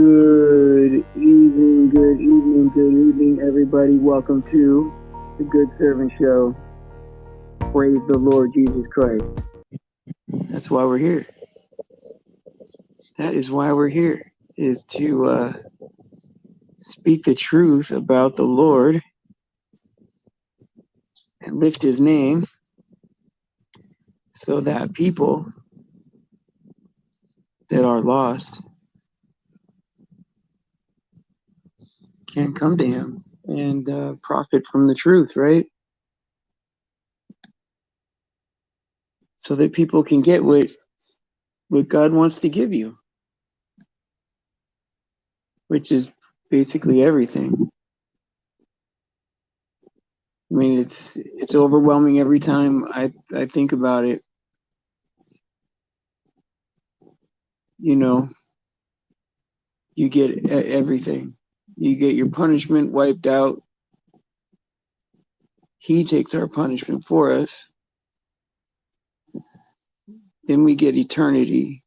Good evening, everybody. Welcome to the Good Servant Show. Praise the Lord Jesus Christ. That's why we're here. That is why we're here, is to speak the truth about the Lord and lift his name so that people that are lost can come to him and profit from the truth, right? So that people can get what God wants to give you, which is basically everything. I mean, it's overwhelming every time I think about it. You know, you get everything. You get your punishment wiped out. He takes our punishment for us. Then we get eternity,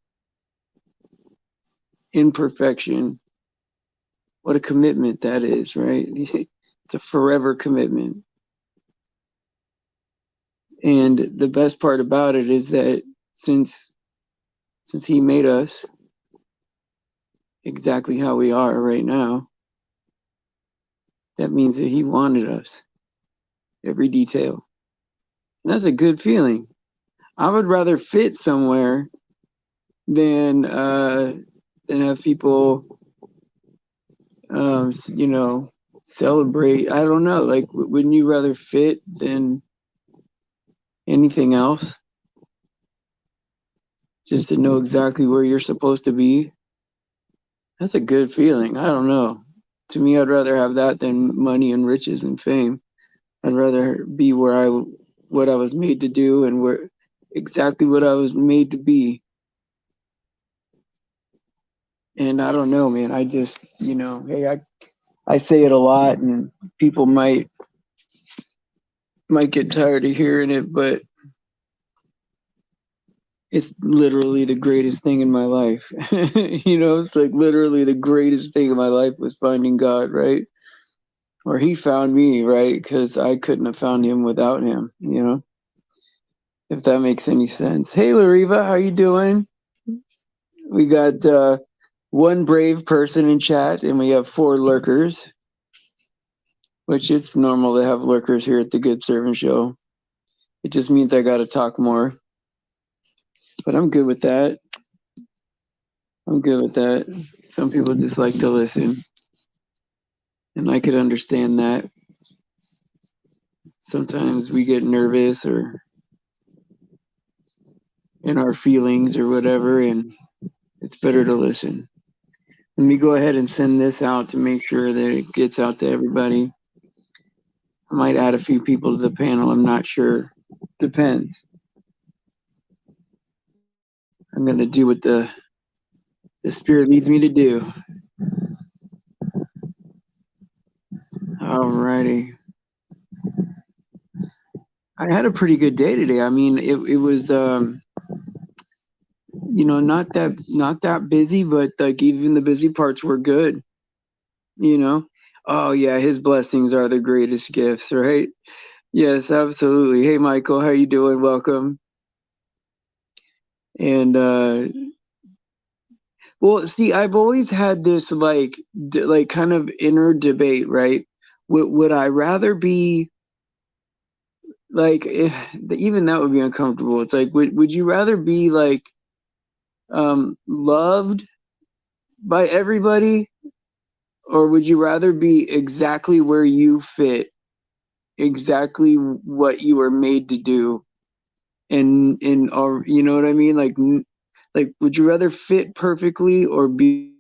imperfection. What a commitment that is, right? It's a forever commitment. And the best part about it is that since he made us exactly how we are right now, that means that he wanted us, every detail. And that's a good feeling. I would rather fit somewhere than have people, celebrate. I don't know. Like, wouldn't you rather fit than anything else? Just to know exactly where you're supposed to be. That's a good feeling. I don't know. To me, I'd rather have that than money and riches and fame. I'd rather be what I was made to do and where exactly what I was made to be. And I don't know, man. I just, hey, I say it a lot, and people might get tired of hearing it, but it's literally the greatest thing in my life. It's like literally the greatest thing in my life was finding God, right? Or he found me, right? Because I couldn't have found him without him, if that makes any sense. Hey, Lariva, how you doing? We got one brave person in chat, and we have 4 lurkers, which it's normal to have lurkers here at the Good Servant Show. It just means I got to talk more. But I'm good with that. Some people just like to listen. And I could understand that. Sometimes we get nervous or in our feelings or whatever, and it's better to listen. Let me go ahead and send this out to make sure that it gets out to everybody. I might add a few people to the panel. I'm not sure. Depends. I'm going to do what the Spirit leads me to do. Alrighty. I had a pretty good day today. I mean, it was not that busy, but like even the busy parts were good. Oh yeah, his blessings are the greatest gifts, right? Yes, absolutely. Hey Michael, how you doing? Welcome. And well, see, I've always had this like kind of inner debate, right? Would I rather be like even that would be uncomfortable. It's like would you rather be like loved by everybody, or would you rather be exactly where you fit, exactly what you were made to do, and or you know what I mean? Like would you rather fit perfectly or be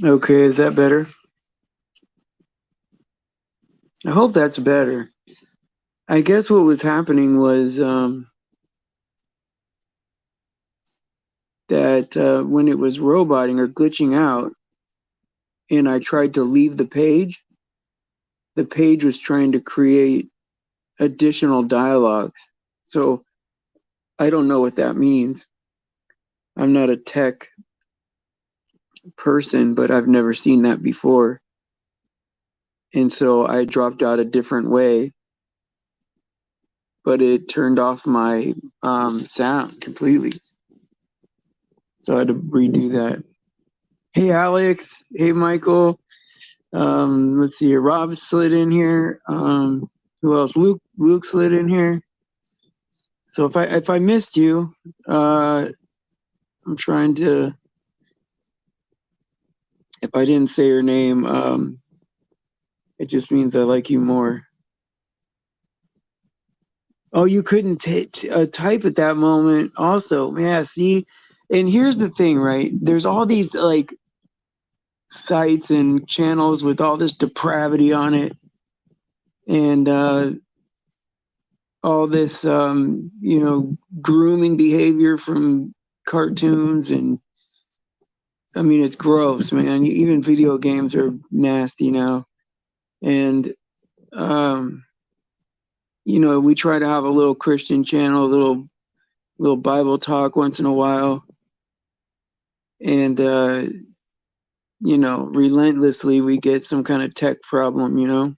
Okay, is that better? I hope that's better. I guess what was happening was that when it was roboting or glitching out, and I tried to leave the page was trying to create additional dialogues. So I don't know what that means. I'm not a tech person, but I've never seen that before. And so I dropped out a different way, but it turned off my sound completely. So I had to redo that. Hey, Alex. Hey, Michael. Let's see here. Rob slid in here. Who else? Luke slid in here. So if I missed you, I'm trying to. If I didn't say your name, it just means I like you more. Oh, you couldn't type at that moment. Also, yeah. See, and here's the thing, right? There's all these like sites and channels with all this depravity on it, and all this, grooming behavior from cartoons, and I mean, it's gross, man. Even video games are nasty now, and um, we try to have a little Christian channel, a little Bible talk once in a while, and relentlessly we get some kind of tech problem.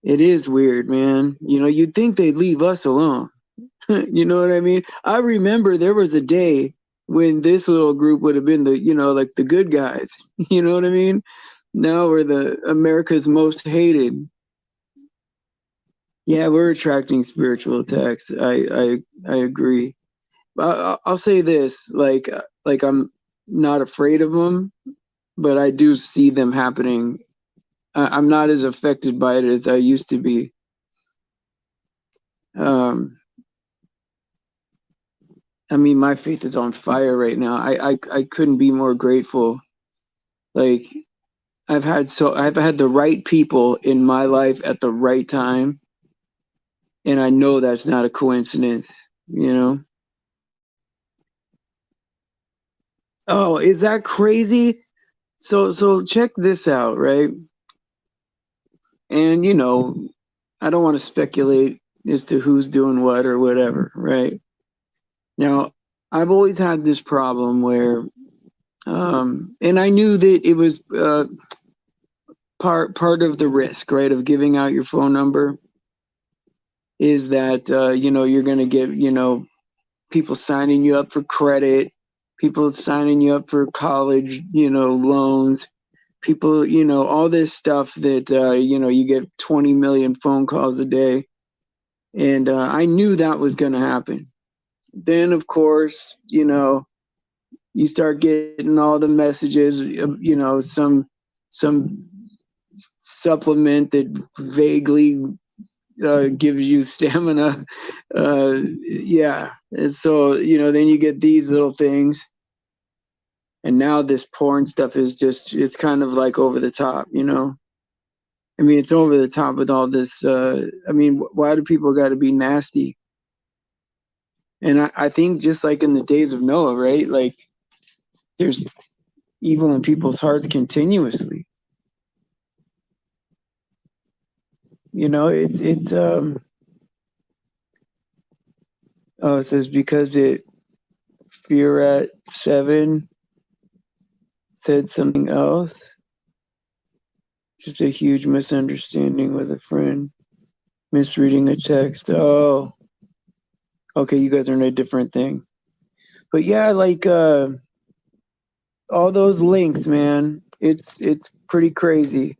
It is weird, man. You'd think they'd leave us alone. You know what I mean? I remember there was a day when this little group would have been like the good guys. You know what I mean? Now we're the America's most hated. Yeah, we're attracting spiritual attacks. I agree. I'll say this, like I'm not afraid of them, but I do see them happening. I'm not as affected by it as I used to be. Um, I mean, my faith is on fire right now. I couldn't be more grateful. Like I've had the right people in my life at the right time, and I know that's not a coincidence, you know? Oh, is that crazy? So check this out, right? And I don't want to speculate as to who's doing what or whatever, right? Now, I've always had this problem where and I knew that it was part of the risk, right, of giving out your phone number is that you're going to get people signing you up for credit, people signing you up for college, loans, people, all this stuff that, you get 20 million phone calls a day. And I knew that was going to happen. Then, of course, you start getting all the messages, some supplement that vaguely gives you stamina. Yeah. And so, then you get these little things. And now this porn stuff is it's kind of like over the top. I mean, it's over the top with all this. I mean, why do people got to be nasty? And I think just like in the days of Noah, right? Like there's evil in people's hearts continuously. Oh, it says because fear at 7 said something else. Just a huge misunderstanding with a friend. Misreading a text. Oh, okay, you guys are in a different thing. But yeah, like all those links, man. It's pretty crazy.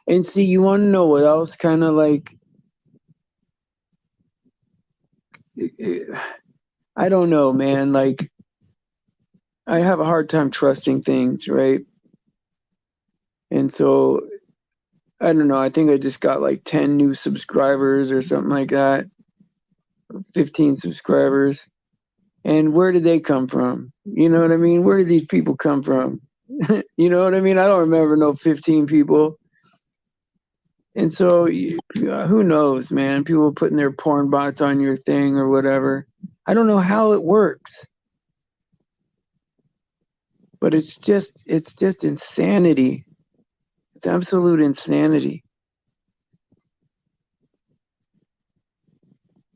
And see, you want to know what else kind of like I don't know, man. Like I have a hard time trusting things, right? And so I don't know. I think I just got like 10 new subscribers or something like that. 15 subscribers. And where did they come from? You know what I mean? Where did these people come from? You know what I mean? I don't remember no 15 people. And so who knows, man? People putting their porn bots on your thing or whatever. I don't know how it works. But it's just insanity. It's absolute insanity.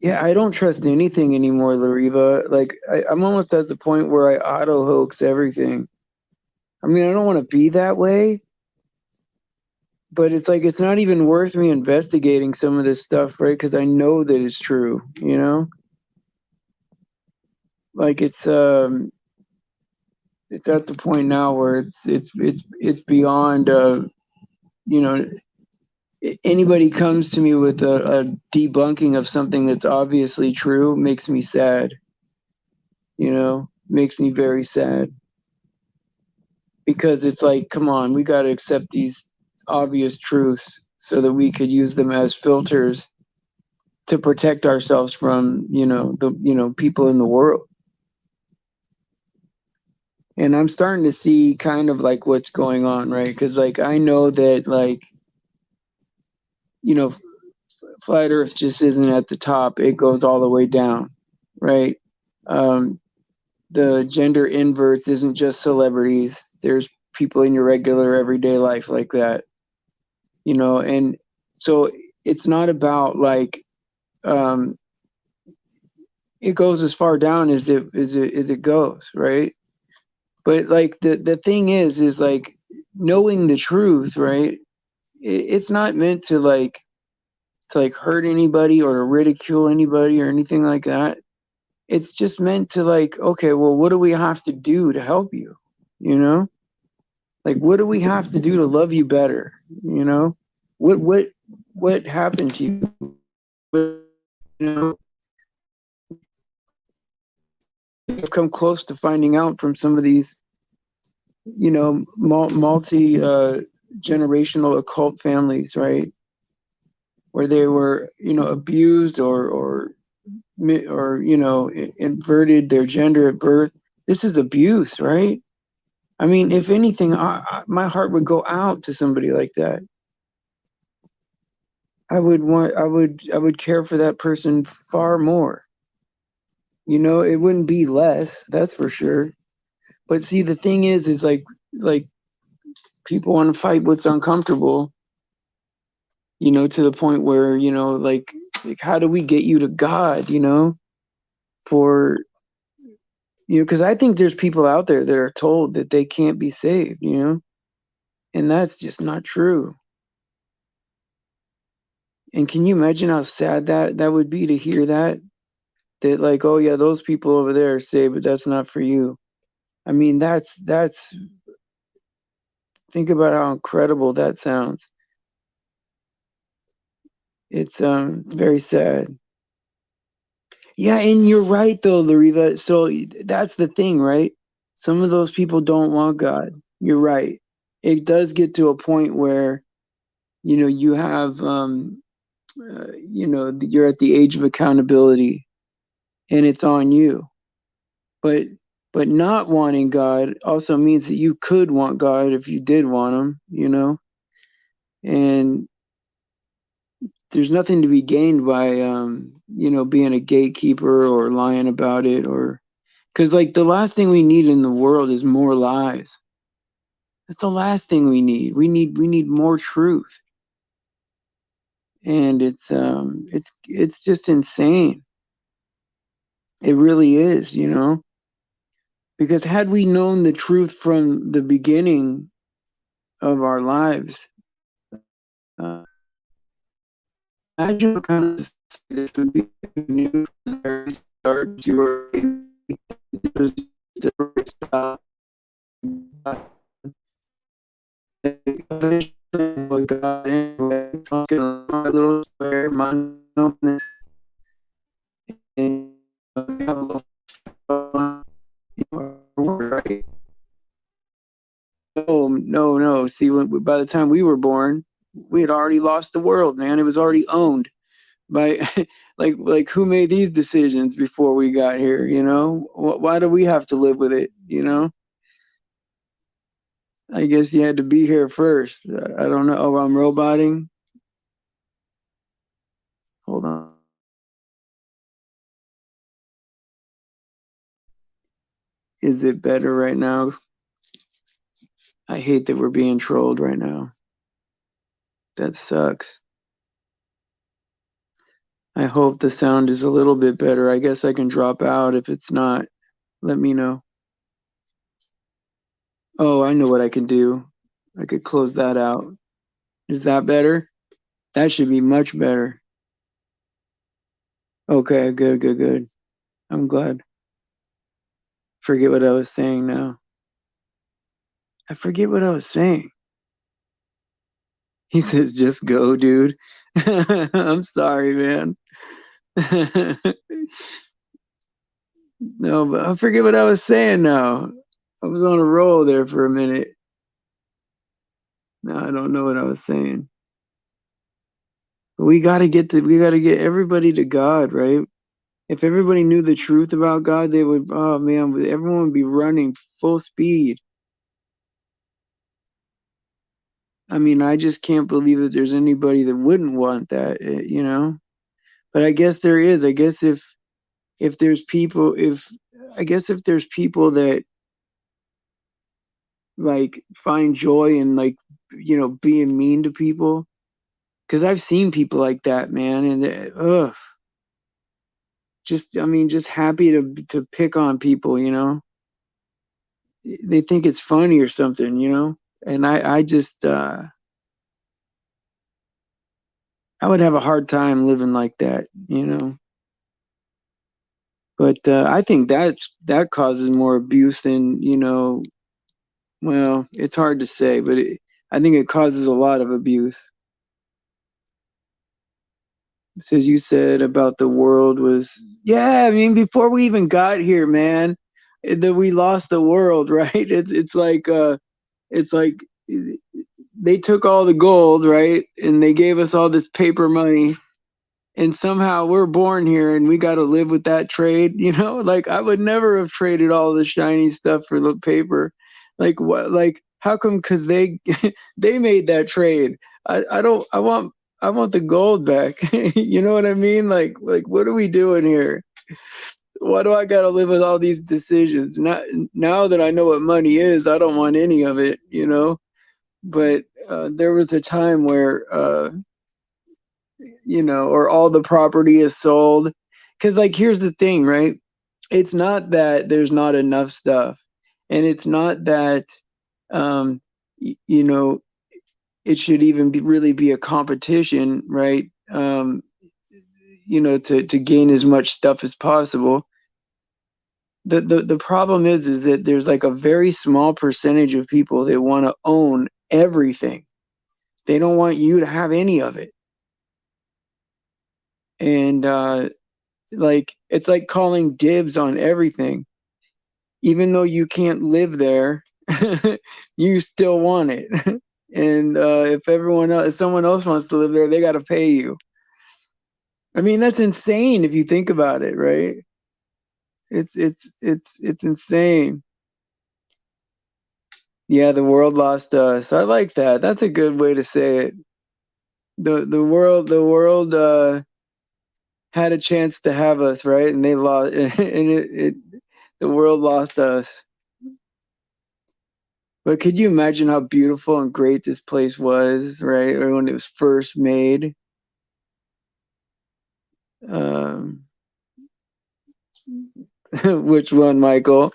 Yeah, I don't trust anything anymore, Lariva. Like I'm almost at the point where I auto hoax everything. I mean, I don't want to be that way, but it's like it's not even worth me investigating some of this stuff, right? Because I know that it's true, Like it's at the point now where it's beyond you know anybody comes to me with a debunking of something that's obviously true makes me sad, makes me very sad because it's like, come on, we got to accept these obvious truths so that we could use them as filters to protect ourselves from, the people in the world. And I'm starting to see kind of like what's going on, right? Because like I know that like, flat Earth just isn't at the top; it goes all the way down, right? Um, the gender inverts isn't just celebrities. There's people in your regular everyday life like that, and so it's not about like it goes as far down as it goes, right? But like the thing is like knowing the truth, right? It's not meant to hurt anybody or to ridicule anybody or anything like that. It's just meant to like, okay, well, what do we have to do to help you? You know? Like what do we have to do to love you better? What happened to you? You know, I've come close to finding out from some of these, multi generational occult families, right? Where they were, abused or inverted their gender at birth. This is abuse, right? I mean, if anything, my heart would go out to somebody like that. I would care for that person far more. It wouldn't be less, that's for sure. But see, the thing is like people want to fight what's uncomfortable, to the point where, like how do we get you to God, for, because I think there's people out there that are told that they can't be saved, and that's just not true. And can you imagine how sad that would be to hear that? that like, oh yeah, those people over there are saved, but that's not for you. I mean, that's think about how incredible that sounds. It's very sad. Yeah, and you're right though, Lariva. So that's the thing, right? Some of those people don't want God. You're right. It does get to a point where, you have, you're at the age of accountability, and it's on you. But not wanting God also means that you could want God if you did want him. And there's nothing to be gained by being a gatekeeper or lying about it, or because like the last thing we need in the world is more lies. That's the last thing we need. We need more truth. And it's just insane. It really is. Because had we known the truth from the beginning of our lives, uh, imagine what kind of this would be if you knew from the very start you were just stop. What God anyway, talking a little square, mind open, and have a little fun, right? No. See, by the time we were born, we had already lost the world, man. It was already owned by, like who made these decisions before we got here? Why do we have to live with it? I guess you had to be here first. I don't know. Oh, I'm roboting. Hold on. Is it better right now? I hate that we're being trolled right now. That sucks. I hope the sound is a little bit better. I guess I can drop out if it's not. Let me know. Oh, I know what I can do. I could close that out. Is that better? That should be much better. Okay, good. I'm glad. Forget what I was saying now. I forget what I was saying. He says, just go, dude. I'm sorry, man. No, but I forget what I was saying now. I was on a roll there for a minute. Now I don't know what I was saying. But we gotta get everybody to God, right? If everybody knew the truth about God, they would, oh man, everyone would be running full speed. I mean, I just can't believe that there's anybody that wouldn't want that. But I guess there is. I guess if there's people, if I guess if there's people that like find joy in like being mean to people, because I've seen people like that, man, and ugh, just I mean, just happy to pick on people. They think it's funny or something. And I just I would have a hard time living like that. But I think that causes more abuse than. Well, it's hard to say, but I think it causes a lot of abuse. It says you said about the world was, yeah, I mean, before we even got here, man, that we lost the world, right? It's like they took all the gold, right? And they gave us all this paper money, and somehow we're born here and we got to live with that trade. Like I would never have traded all the shiny stuff for the paper. Like what, like how come? Because they they made that trade. I don't, I want the gold back. You know what I mean? Like what are we doing here? Why do I got to live with all these decisions? Now that I know what money is, I don't want any of it. But there was a time where or all the property is sold. Because, like, here's the thing, right? It's not that there's not enough stuff, and it's not that, um, you know, it should even really be a competition, right? to gain as much stuff as possible. The problem is that there's like a very small percentage of people that want to own everything. They don't want you to have any of it. And like it's like calling dibs on everything. Even though you can't live there, you still want it. And if someone else wants to live there, they got to pay you. I mean, that's insane if you think about it, right? It's insane. Yeah, the world lost us. I like that. That's a good way to say it. The world had a chance to have us, right? And they lost, and the world lost us. But could you imagine how beautiful and great this place was, right? Or when it was first made? Um, which one, Michael?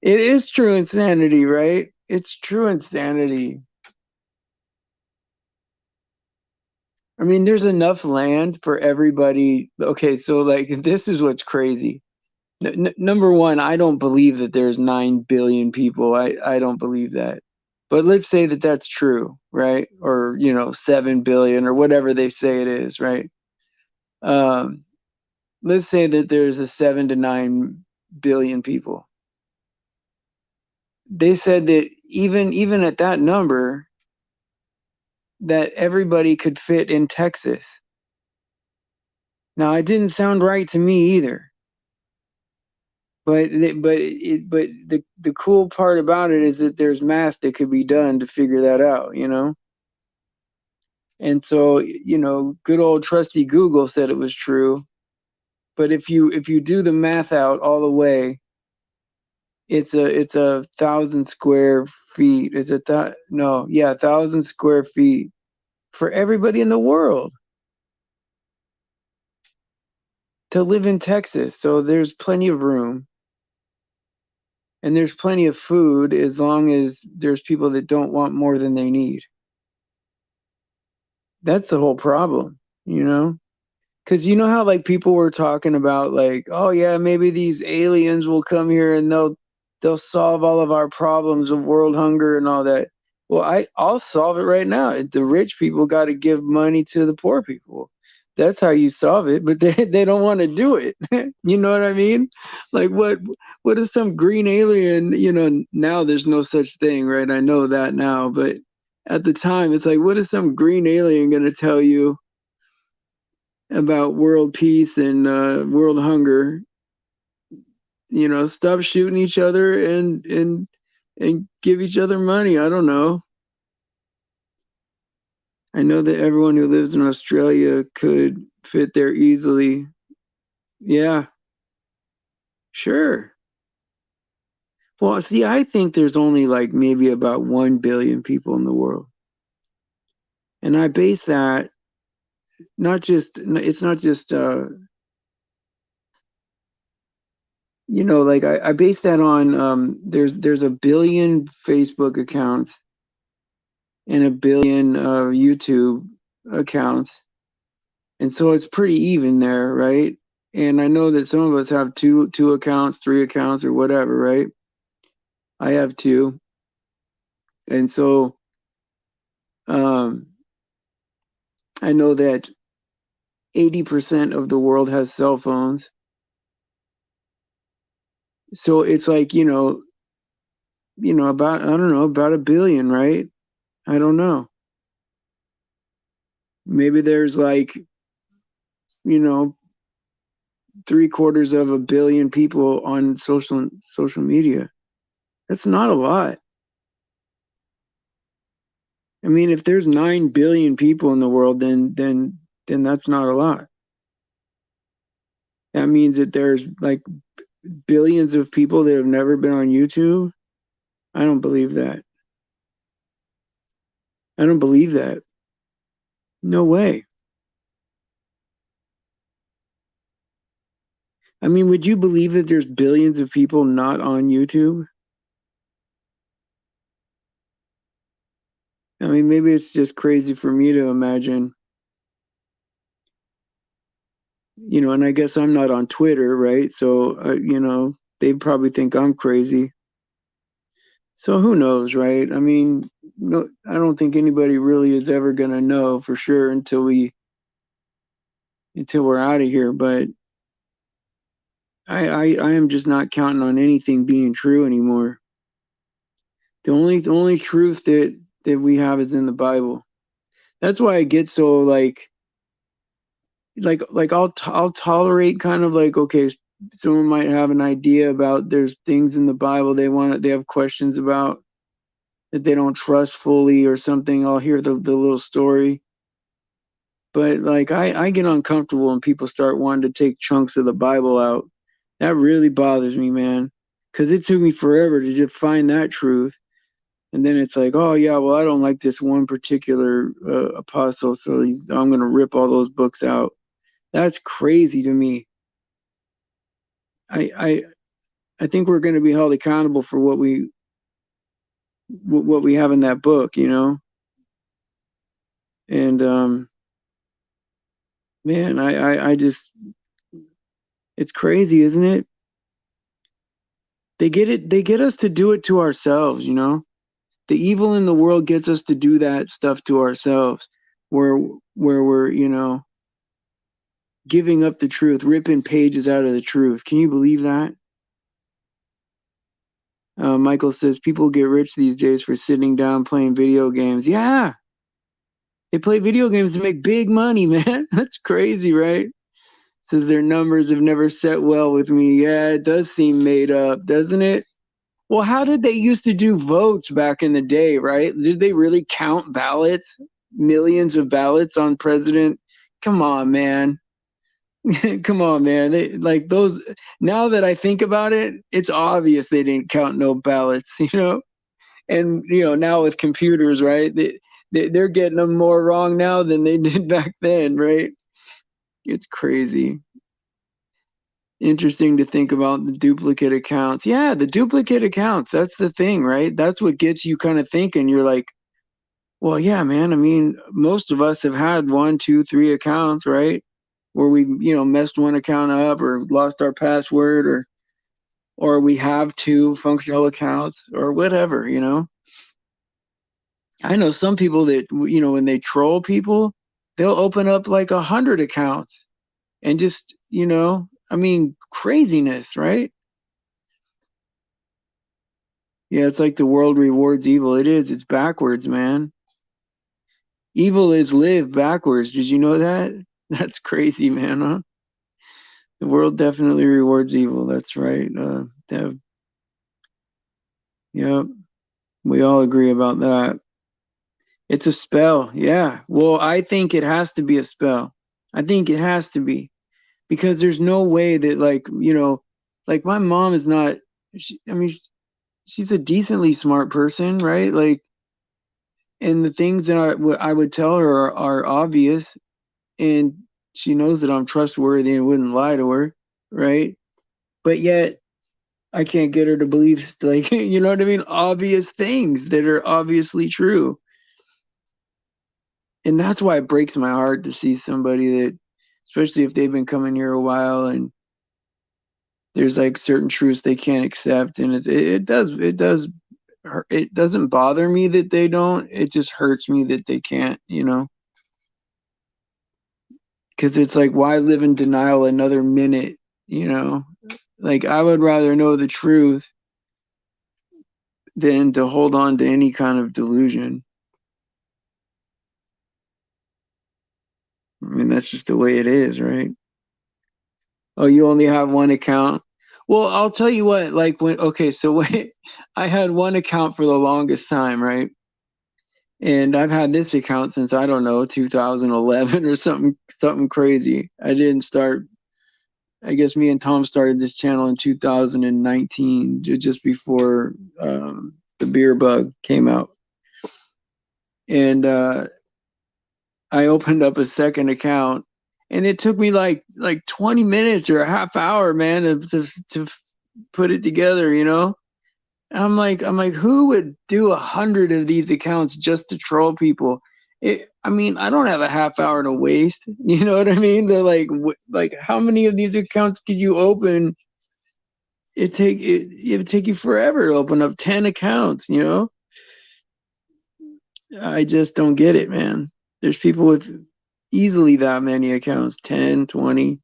It is true insanity, right? It's true insanity. I mean, there's enough land for everybody. Okay, so like this is what's crazy. Number one, I don't believe that there's 9 billion people. I don't believe that. But let's say that that's true, right? Or 7 billion or whatever they say it is, right? Um, let's say that there's a 7 to 9 billion people. They said that even at that number, that everybody could fit in Texas. Now, it didn't sound right to me either. But the cool part about it is that there's math that could be done to figure that out. And so, good old trusty Google said it was true. But if you do the math out all the way, it's a 1,000 square feet. Is it that? No, yeah, 1,000 square feet for everybody in the world to live in Texas. So there's plenty of room. And there's plenty of food as long as there's people that don't want more than they need. That's the whole problem. Because you know how like people were talking about like, oh yeah, maybe these aliens will come here and they'll solve all of our problems of world hunger and all that. Well, I'll solve it right now. The rich people got to give money to the poor people. That's how you solve it, but they don't want to do it. You know what I mean? Like what is some green alien, now there's no such thing, right? I know that now, but at the time it's like what is some green alien going to tell you about world peace and world hunger? Stop shooting each other and give each other money. I don't know. I know that everyone who lives in Australia could fit there easily. Yeah, sure. Well, see, I think there's only like maybe about 1 billion people in the world. And I base that it's not just like I base that on there's a billion Facebook accounts and a billion YouTube accounts. And so it's pretty even there, right? And I know that some of us have two accounts, three accounts, or whatever, right? I have two. And so um, I know that 80% of the world has cell phones. So it's like, about, I don't know, about a billion, right? I don't know. Maybe there's like, you know, 3/4 of a billion people on social media. That's not a lot. I mean, if there's 9 billion people in the world, then that's not a lot. That means that there's like billions of people that have never been on YouTube. I don't believe that. I don't believe that. No way. I mean, would you believe that there's billions of people not on YouTube? I mean, maybe it's just crazy for me to imagine. you know, and I guess I'm not on Twitter, right? So, you know, they probably think I'm crazy. So who knows, right? I mean, no, I don't think anybody really is ever gonna know for sure until we're out of here. But I am just not counting on anything being true anymore. The only truth that we have is in the Bible. That's why I get so like I'll tolerate kind of like, okay, someone might have an idea about there's things in the Bible they have questions about that they don't trust fully or something. I'll hear the little story. But like I get uncomfortable when people start wanting to take chunks of the Bible out. That really bothers me, man. Because it took me forever to just find that truth. And then it's like, oh yeah, well I don't like this one particular apostle, so I'm gonna rip all those books out. That's crazy to me. I I I think we're gonna be held accountable for what we have in that book, you know. And man, I just it's crazy, isn't it? They get us to do it to ourselves, you know. The evil in the world gets us to do that stuff to ourselves, where where we're, you know, giving up the truth, ripping pages out of the truth. Can you believe that? Michael says people get rich these days for sitting down playing video games. Yeah, they play video games to make big money, man. That's crazy, right? Says their numbers have never set well with me. Yeah, it does seem made up, doesn't it? Well, how did they used to do votes back in the day, right? Did they really count ballots? Millions of ballots on president? Come on, man. Come on, man. Like those, now that I think about it, it's obvious they didn't count no ballots, you know? And, you know, now with computers, right? They're getting them more wrong now than they did back then, right? It's crazy. Interesting to think about the duplicate accounts. Yeah, the duplicate accounts. That's the thing, right? That's what gets you kind of thinking. You're like, well, yeah, man. I mean, most of us have had one, two, three accounts, right? Where we, you know, messed one account up or lost our password or we have two functional accounts or whatever, you know. I know some people that, you know, when they troll people, they'll open up like 100 accounts and just, you know, I mean, craziness, right? Yeah, it's like the world rewards evil. It is. It's backwards, man. Evil is live backwards. Did you know that? That's crazy, man, huh? The world definitely rewards evil. That's right. Dev. Yep. We all agree about that. It's a spell. Yeah. Well, I think it has to be a spell. I think it has to be because there's no way that, like, you know, like my mom is not, I mean, she's a decently smart person, right? Like, and the things that I would tell her are obvious, and she knows that I'm trustworthy and wouldn't lie to her, right? But yet I can't get her to believe, like, you know what I mean, obvious things that are obviously true. And that's why it breaks my heart to see somebody that, especially if they've been coming here a while and there's like certain truths they can't accept, and it doesn't bother me that they don't. It just hurts me that they can't, you know. Because it's like, why live in denial another minute, you know? Like, I would rather know the truth than to hold on to any kind of delusion. I mean, that's just the way it is, right? Oh, you only have one account? Well, I'll tell you what, like when, okay, so when I had one account for the longest time, right? And I've had this account since, I don't know, 2011 or something crazy. I didn't start, I guess me and Tom started this channel in 2019, just before the beer bug came out. And I opened up a second account, and it took me like 20 minutes or a half hour, man, to put it together, you know? I'm like, who would do 100 of these accounts just to troll people? I mean, I don't have a half hour to waste. You know what I mean? They're like, how many of these accounts could you open? It'd take you forever to open up 10 accounts. You know, I just don't get it, man. There's people with easily that many accounts, 10, 20.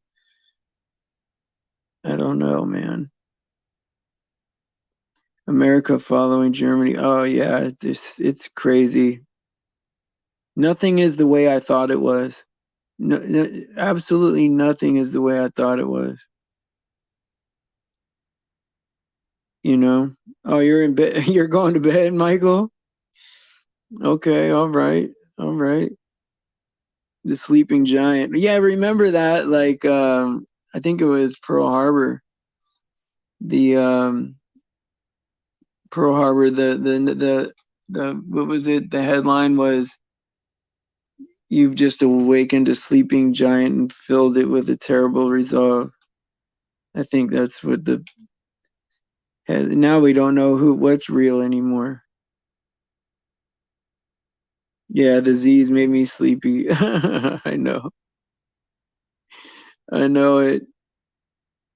I don't know, man. America following Germany. Oh yeah, it's crazy. Nothing is the way I thought it was. No, no, absolutely nothing is the way I thought it was. You know? Oh, you're in bed. You're going to bed, Michael? Okay, all right. All right. The sleeping giant. Yeah, remember that like I think it was Pearl Harbor. The Pearl Harbor the what was it? The headline was you've just awakened a sleeping giant and filled it with a terrible resolve. I think that's what the now we don't know what's real anymore. Yeah, the Z's made me sleepy. I know. I know it.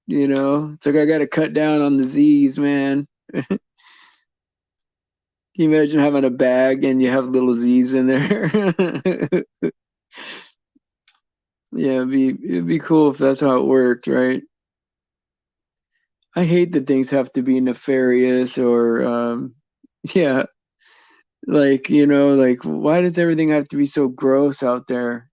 You know, it's like I got to cut down on the Z's, man. Can you imagine having a bag and you have little Z's in there? Yeah, it'd be cool if that's how it worked, right? I hate that things have to be nefarious or yeah, like, you know, like why does everything have to be so gross out there?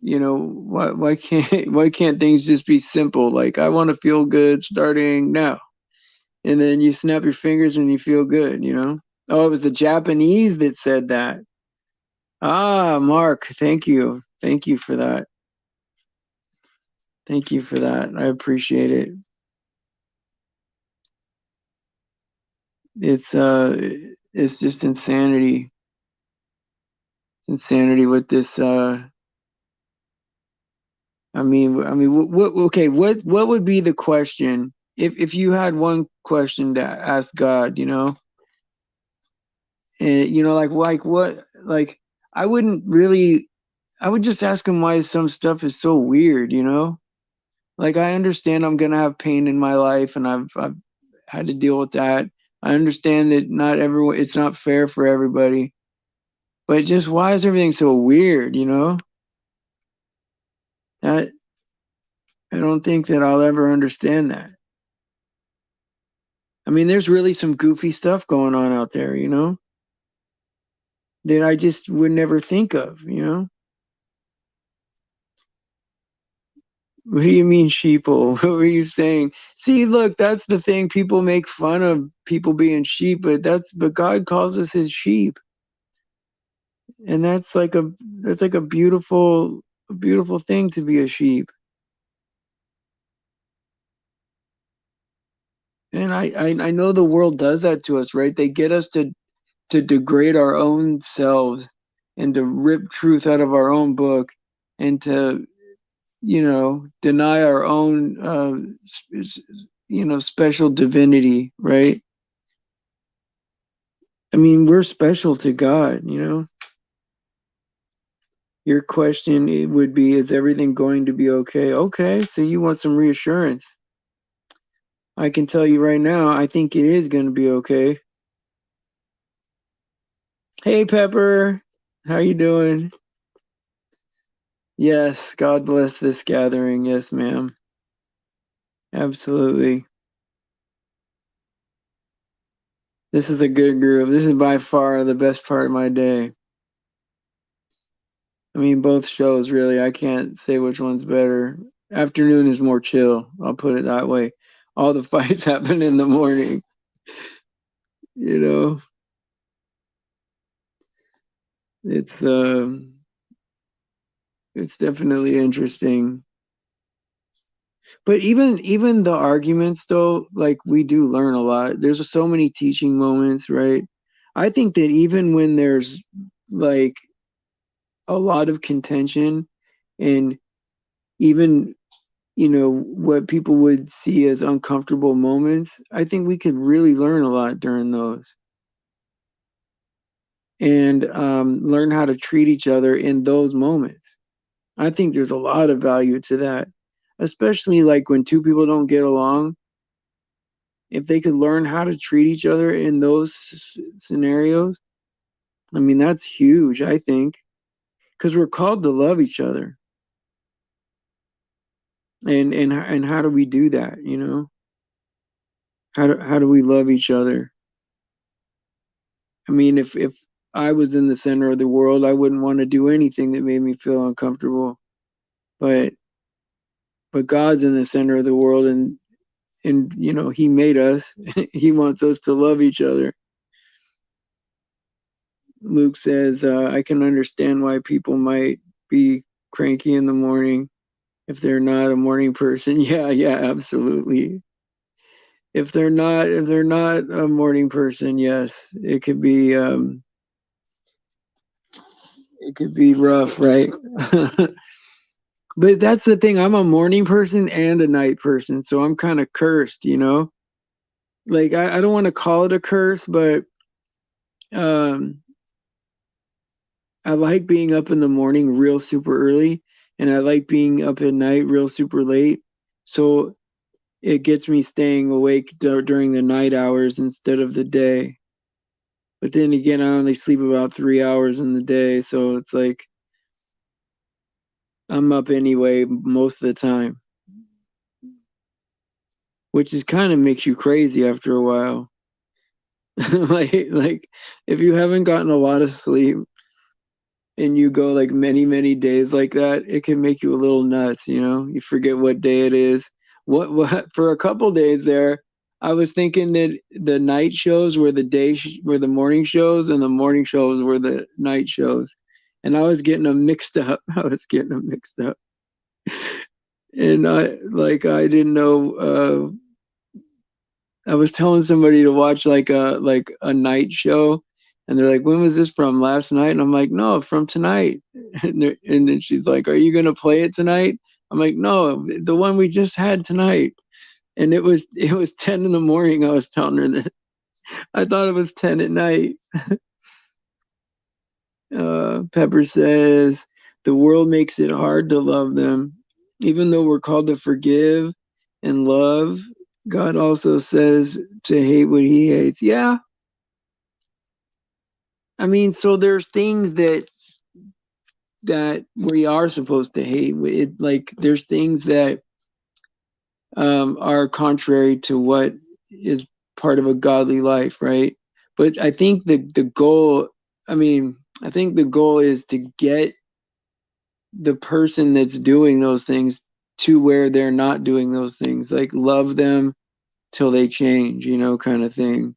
You know, why can't why can't things just be simple? Like I want to feel good starting now. And then you snap your fingers and you feel good, you know? Oh, it was the Japanese that said that. Ah, Mark, thank you. Thank you for that. Thank you for that. I appreciate it. It's uh it's just insanity. It's insanity with this I mean what would be the question if you had one question to ask God, you know? And you know like what like I wouldn't really I would just ask him why some stuff is so weird, you know? Like I understand I'm gonna have pain in my life, and I've had to deal with that. I understand that not everyone it's not fair for everybody, but just why is everything so weird? You know, that I don't think that I'll ever understand that. I mean, there's really some goofy stuff going on out there, you know, that I just would never think of. You know, what do you mean sheeple? What were you saying? See, look, that's the thing. People make fun of people being sheep, but God calls us his sheep. And that's like a beautiful thing to be a sheep. And I know the world does that to us, right? They get us to degrade our own selves and to rip truth out of our own book and to deny our own special divinity, right? I mean, we're special to God, you know. Your question it would be, is everything going to be okay? Okay, so you want some reassurance. I can tell you right now, I think it is going to be okay. Hey, Pepper, how you doing? Yes, God bless this gathering. Yes, ma'am. Absolutely. This is a good group. This is by far the best part of my day. I mean, both shows, really. I can't say which one's better. Afternoon is more chill. I'll put it that way. All the fights happen in the morning, you know. It's it's definitely interesting. But even the arguments though, like we do learn a lot. There's so many teaching moments, right? I think that even when there's like a lot of contention and even what people would see as uncomfortable moments, I think we could really learn a lot during those. and learn how to treat each other in those moments. I think there's a lot of value to that, especially like when two people don't get along. If they could learn how to treat each other in those scenarios, I mean, that's huge, I think, because we're called to love each other. And how do we do that, you know? How do we love each other? I mean, if I was in the center of the world, I wouldn't want to do anything that made me feel uncomfortable. But but God's in the center of the world, and you know, he made us. He wants us to love each other. Luke says, I can understand why people might be cranky in the morning if they're not a morning person. Yeah, yeah, absolutely. If they're not a morning person, yes, it could be rough, right? But that's the thing. I'm a morning person and a night person, so I'm kind of cursed, you know? Like I don't want to call it a curse, but um I like being up in the morning real super early, and I like being up at night real super late. So it gets me staying awake during the night hours instead of the day. But then again, I only sleep about 3 hours in the day, so it's like I'm up anyway most of the time, which is kind of makes you crazy after a while. Like if you haven't gotten a lot of sleep and you go like many days like that, it can make you a little nuts, you know? You forget what day it is. What for a couple days there, I was thinking that the night shows were were the morning shows and the morning shows were the night shows. And I was getting them mixed up. I was getting them mixed up. And I didn't know I was telling somebody to watch like a night show, and they're like, "When was this from? Last night?" And I'm like, "No, from tonight." And then she's like, "Are you gonna play it tonight?" I'm like, "No, the one we just had tonight." And it was 10 in the morning. I was telling her that I thought it was 10 at night. Pepper says the world makes it hard to love them, even though we're called to forgive and love. God also says to hate what He hates. Yeah, I mean, so there's things that we are supposed to hate. Like there's things that are contrary to what is part of a godly life, right? But I think the goal, I mean, I think the goal is to get the person that's doing those things to where they're not doing those things, like love them till they change, you know, kind of thing.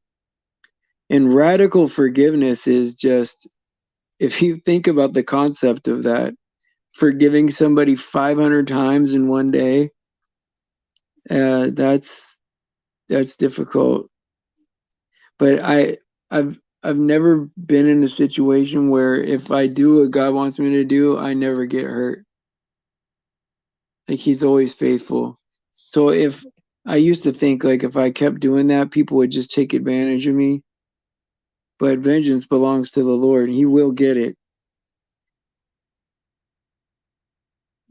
And radical forgiveness is just, if you think about the concept of that, forgiving somebody 500 times in one day, uh, that's that's difficult. But I've never been in a situation where if I do what God wants me to do, I never get hurt. Like He's always faithful. So if I used to think like if I kept doing that, people would just take advantage of me. But vengeance belongs to the Lord. He will get it.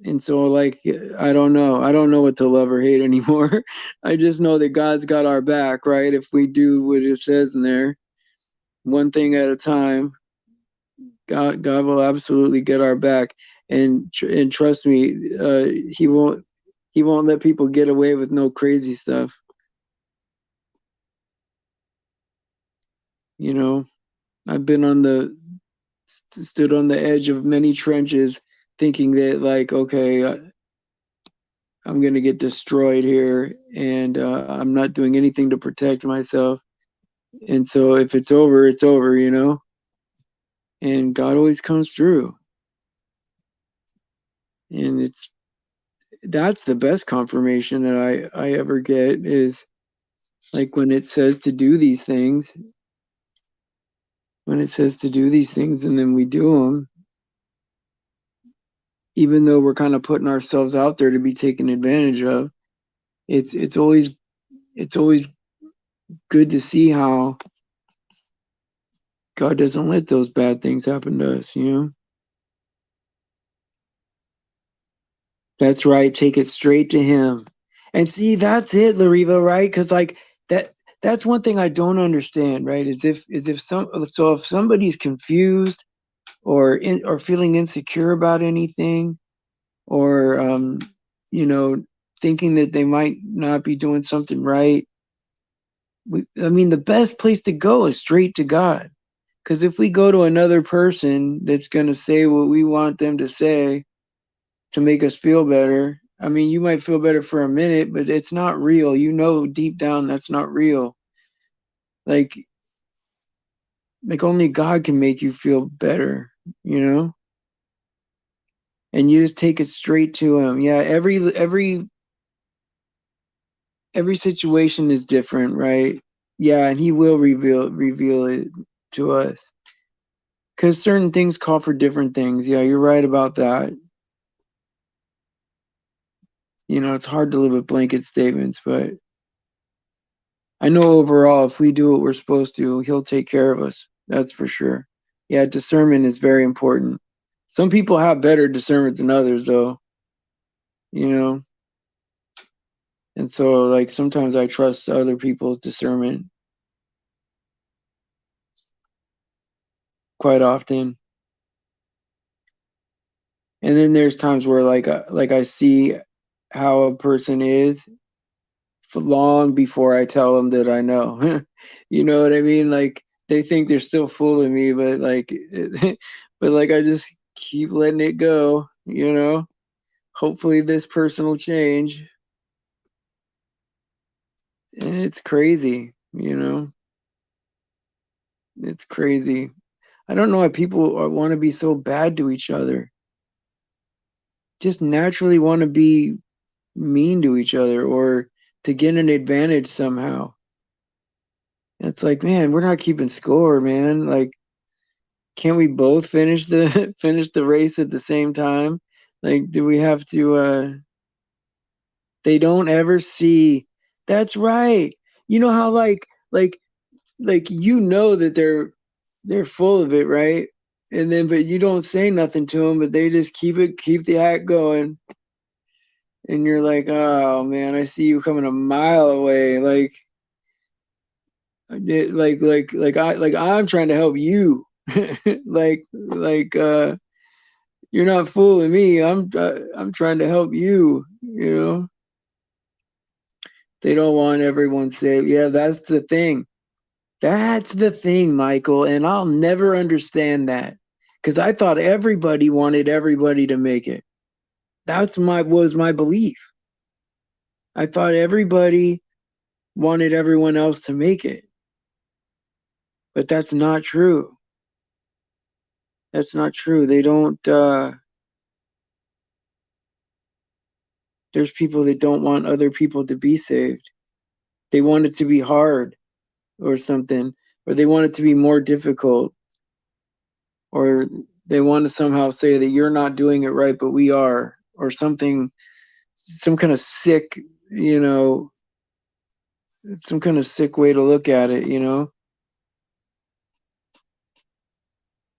And so like I don't know. I don't know what to love or hate anymore. I just know that God's got our back, right? If we do what it says in there, one thing at a time, God will absolutely get our back. And trust me, he won't let people get away with no crazy stuff. You know, I've been stood on the edge of many trenches thinking that like, okay, I'm gonna get destroyed here, and I'm not doing anything to protect myself. And so if it's over, it's over, you know. And God always comes through, and that's the best confirmation that I ever get is like when it says to do these things, when it says to do these things, and then we do them, even though we're kind of putting ourselves out there to be taken advantage of. It's always good to see how God doesn't let those bad things happen to us, you know? That's right. Take it straight to him. And see, that's it, Lariva, right? Because like that's one thing I don't understand, right? If somebody's confused or feeling insecure about anything, or you know, thinking that they might not be doing something right, I mean, the best place to go is straight to God. Because if we go to another person that's going to say what we want them to say to make us feel better, I mean, you might feel better for a minute, but it's not real. You know, deep down, that's not real. Like, like only God can make you feel better, you know? And you just take it straight to him. Yeah, every situation is different, right? Yeah, and he will reveal it to us. Because certain things call for different things. Yeah, you're right about that. You know, it's hard to live with blanket statements, but I know overall, if we do what we're supposed to, he'll take care of us. That's for sure. Yeah, discernment is very important. Some people have better discernment than others, though, you know? And so, like, sometimes I trust other people's discernment quite often. And then there's times where, like I see how a person is long before I tell them that I know. You know what I mean? Like they think they're still fooling me, but like, but like I just keep letting it go. You know, hopefully this person will change, and it's crazy. You know, it's crazy. I don't know why people want to be so bad to each other. Just naturally want to be mean to each other or to get an advantage somehow. It's like, man, we're not keeping score, man. Like, can't we both finish the finish the race at the same time? Like, do we have to they don't ever see. That's right. You know how like you know that they're full of it, right? And then but you don't say nothing to them, but they just keep the act going. And you're like, "Oh man, I see you coming a mile away." Like I'm trying to help you. Like you're not fooling me. I'm trying to help you, you know. They don't want everyone saved. Yeah, that's the thing. That's the thing, Michael, and I'll never understand that cuz I thought everybody wanted everybody to make it. That's my was my belief. I thought everybody wanted everyone else to make it. But that's not true. That's not true. They don't there's people that don't want other people to be saved. They want it to be hard or something, or they want it to be more difficult, or they want to somehow say that you're not doing it right, but we are, or something, some kind of sick, you know, some kind of sick way to look at it, you know.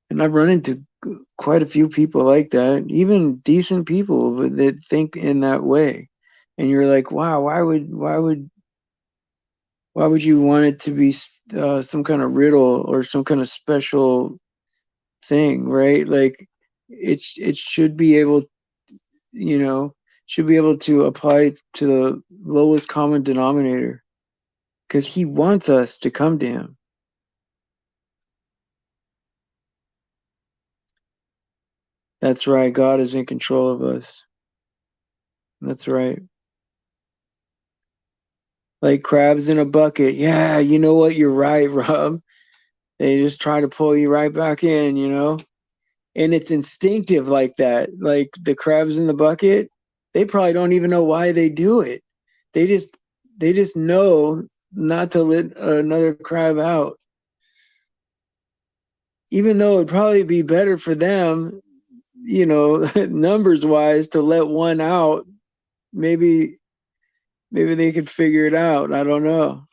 And I've run into quite a few people like that, even decent people that think in that way. And you're like, wow, why would you want it to be some kind of riddle or some kind of special thing, right? Like it should be able, you know, should be able to apply to the lowest common denominator because he wants us to come to him. That's right. God is in control of us. That's right. Like crabs in a bucket. Yeah, you know what? You're right, Rob. They just try to pull you right back in, you know? And it's instinctive like that. Like the crabs in the bucket, they probably don't even know why they do it. They just they just know not to let another crab out. Even though it'd probably be better for them, you know, numbers wise to let one out. Maybe maybe they could figure it out. I don't know.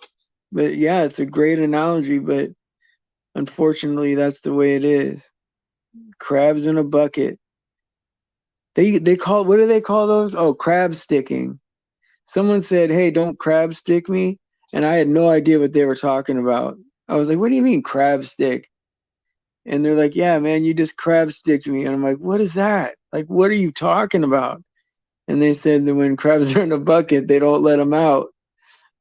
But yeah, it's a great analogy, but Unfortunately, that's the way it is. Crabs in a bucket. They call, what do they call those? Oh, crab sticking. Someone said, "Hey, don't crab stick me," and I had no idea what they were talking about. I was like, "What do you mean crab stick?" And they're like, "Yeah, man, you just crab sticked me." And I'm like, "What is that? Like, what are you talking about?" And they said that when crabs are in a bucket, they don't let them out.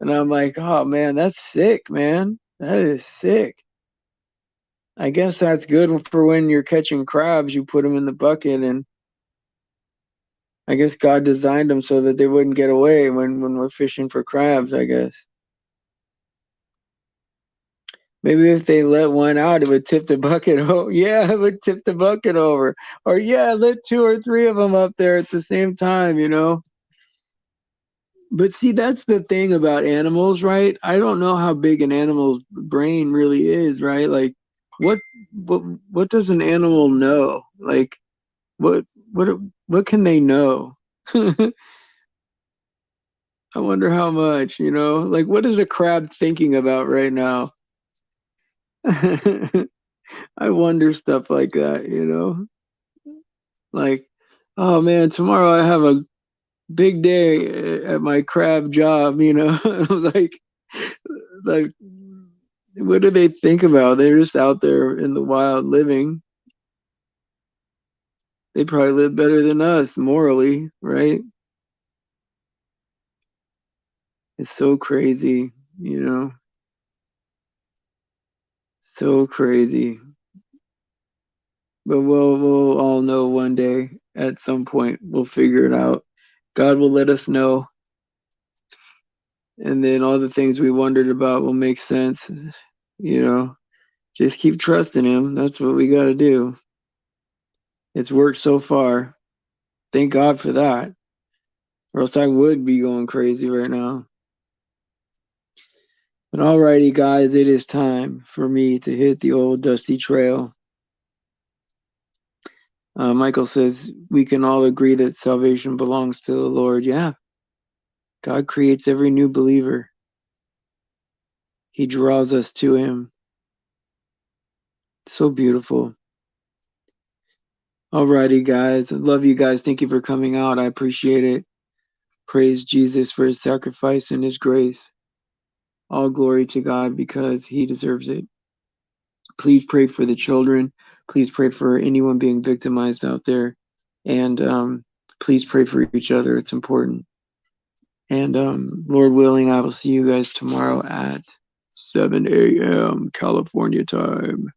And I'm like, "Oh man, that's sick, man. That is sick." I guess that's good for when you're catching crabs. You put them in the bucket, and I guess God designed them so that they wouldn't get away when we're fishing for crabs, I guess. Maybe if they let one out, it would tip the bucket over. Yeah, it would tip the bucket over. Or yeah, let two or three of them up there at the same time, you know? But see, that's the thing about animals, right? I don't know how big an animal's brain really is, right? Like what what what does an animal know? Like what what what can they know? I wonder how much, you know? Like what is a crab thinking about right now? I wonder stuff like that, you know? Like, oh man, tomorrow I have a big day at my crab job, you know? like like what do they think about? They're just out there in the wild living. They probably live better than us morally, right? It's so crazy, you know? So crazy. But we'll all know one day at some point. We'll figure it out. God will let us know, and then all the things we wondered about will make sense. You know, just keep trusting Him. That's what we got to do. It's worked so far. Thank God for that, or else I would be going crazy right now. But alrighty, guys, it is time for me to hit the old dusty trail. Michael says we can all agree that salvation belongs to the Lord. Yeah, God creates every new believer. He draws us to Him. So beautiful. Alrighty, guys. I love you guys. Thank you for coming out. I appreciate it. Praise Jesus for His sacrifice and His grace. All glory to God because He deserves it. Please pray for the children. Please pray for anyone being victimized out there. And please pray for each other. It's important. And Lord willing, I will see you guys tomorrow at 7 a.m. California time.